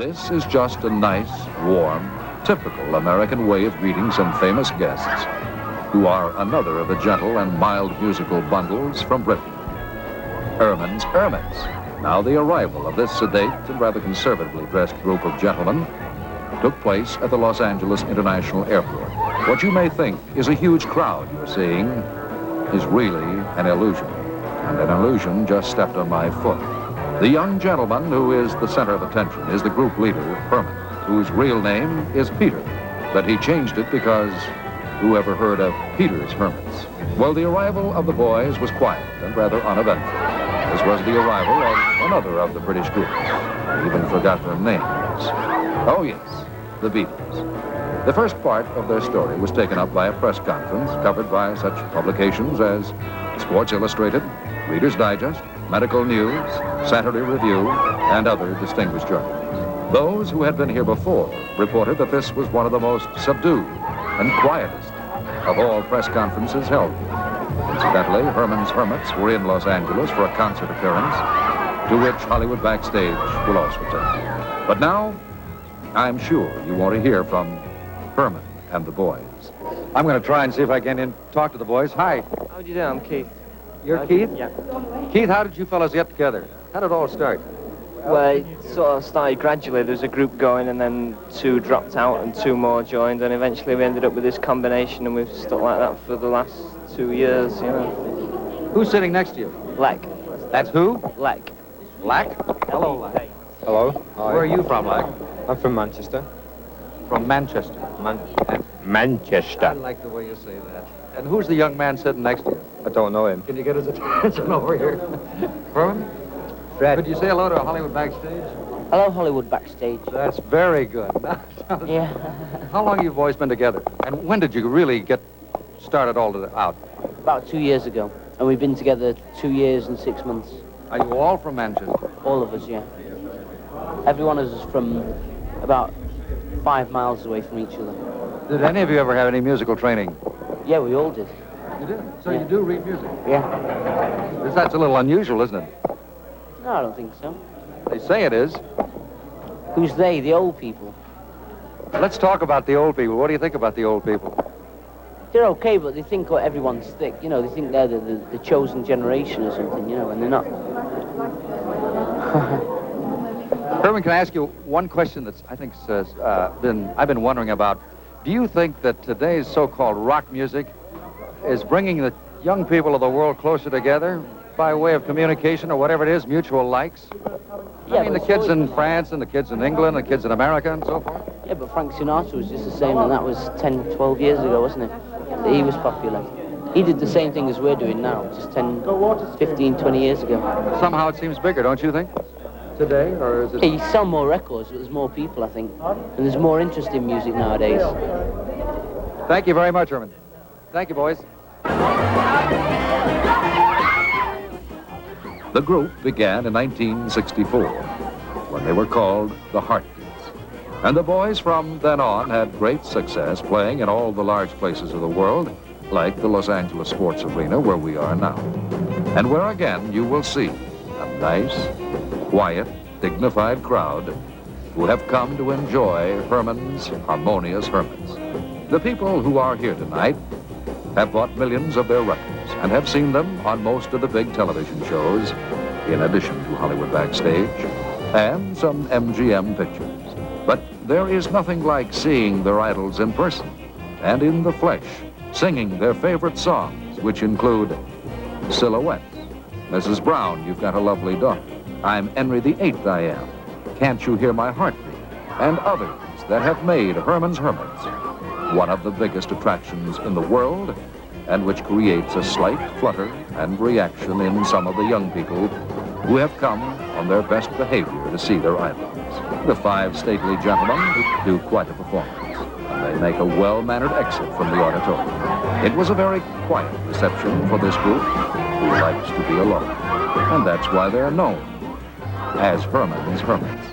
This is just a nice, warm, typical American way of greeting some famous guests who are another of the gentle and mild musical bundles from Britain. Herman's Hermits. Now the arrival of this sedate and rather conservatively dressed group of gentlemen took place at the Los Angeles International Airport. What you may think is a huge crowd you're seeing is really an illusion, and an illusion just stepped on my foot. The young gentleman who is the center of attention is the group leader, Herman, whose real name is Peter, but he changed it because who ever heard of Peter's Hermits? Well, the arrival of the boys was quiet and rather uneventful, as was the arrival of another of the British groups. I even forgot their names. Oh, yes, the Beatles. The first part of their story was taken up by a press conference covered by such publications as Sports Illustrated, Reader's Digest, Medical News, Saturday Review, and other distinguished journals. Those who had been here before reported that this was one of the most subdued and quietest of all press conferences held. Incidentally, Herman's Hermits were in Los Angeles for a concert appearance, to which Hollywood Backstage will also take. But now, I'm sure you want to hear from Herman and the boys. I'm going to try and see if I can talk to the boys. Hi. How do you do? I'm Keith. You're Keith? Yeah. Keith, how did you fellas get together? How did it all start? Well, it sort of started gradually. There was a group going, and then two dropped out, and two more joined, and eventually we ended up with this combination, and we've stuck like that for the last 2 years, you know. Who's sitting next to you? Lek. That's who? Lek. Lack? Hello, Lack. Hello. Hi. Where are you from, Lack? I'm from Manchester. From Manchester. Manchester. I like the way you say that. And who's the young man sitting next to you? I don't know him. Can you get his attention over here? Herman? Fred. Could you say hello to Hollywood Backstage? Hello, Hollywood Backstage. That's very good. Yeah. How long have you boys been together? And when did you really get started out? About 2 years ago. And we've been together 2 years and 6 months. Are you all from Manchester? All of us, yeah. Every one of us is from about 5 miles away from each other. Did any of you ever have any musical training? Yeah, we all did. You did? So Yeah. you do read music? Yeah. That's a little unusual, isn't it? No, I don't think so. They say it is. Who's they? The old people. Let's talk about the old people. What do you think about the old people? They're okay, but they think everyone's thick. You know, they think they're the chosen generation or something, you know, and they're not. Herman, can I ask you one question that's, I think, I've been wondering about. Do you think that today's so-called rock music is bringing the young people of the world closer together by way of communication or whatever it is, mutual likes? Yeah, I mean, the kids in France and the kids in England, the kids in America and so forth? Yeah, but Frank Sinatra was just the same, and that was 10, 12 years ago, wasn't it? That he was popular. He did the same thing as we're doing now, just 10, 15, 20 years ago. Somehow it seems bigger, don't you think? Today, or is it... Yeah, you sell more records, but there's more people, I think. And there's more interest in music nowadays. Thank you very much, Herman. Thank you, boys. The group began in 1964, when they were called the Heartbeats. And the boys from then on had great success playing in all the large places of the world, like the Los Angeles Sports Arena, where we are now. And where again you will see a nice, quiet, dignified crowd who have come to enjoy Herman's harmonious Hermits. The people who are here tonight have bought millions of their records and have seen them on most of the big television shows, in addition to Hollywood Backstage, and some MGM pictures. But there is nothing like seeing their idols in person and in the flesh, singing their favorite songs, which include Silhouettes, Mrs. Brown, You've Got a Lovely Daughter, I'm Henry VIII, I Am, Can't You Hear My Heartbeat, and others that have made Herman's Hermits one of the biggest attractions in the world, and which creates a slight flutter and reaction in some of the young people who have come on their best behavior to see their idols. The 5 stately gentlemen do quite a performance, and they make a well-mannered exit from the auditorium. It was a very quiet reception for this group who likes to be alone, and that's why they're known as Herman's Hermits.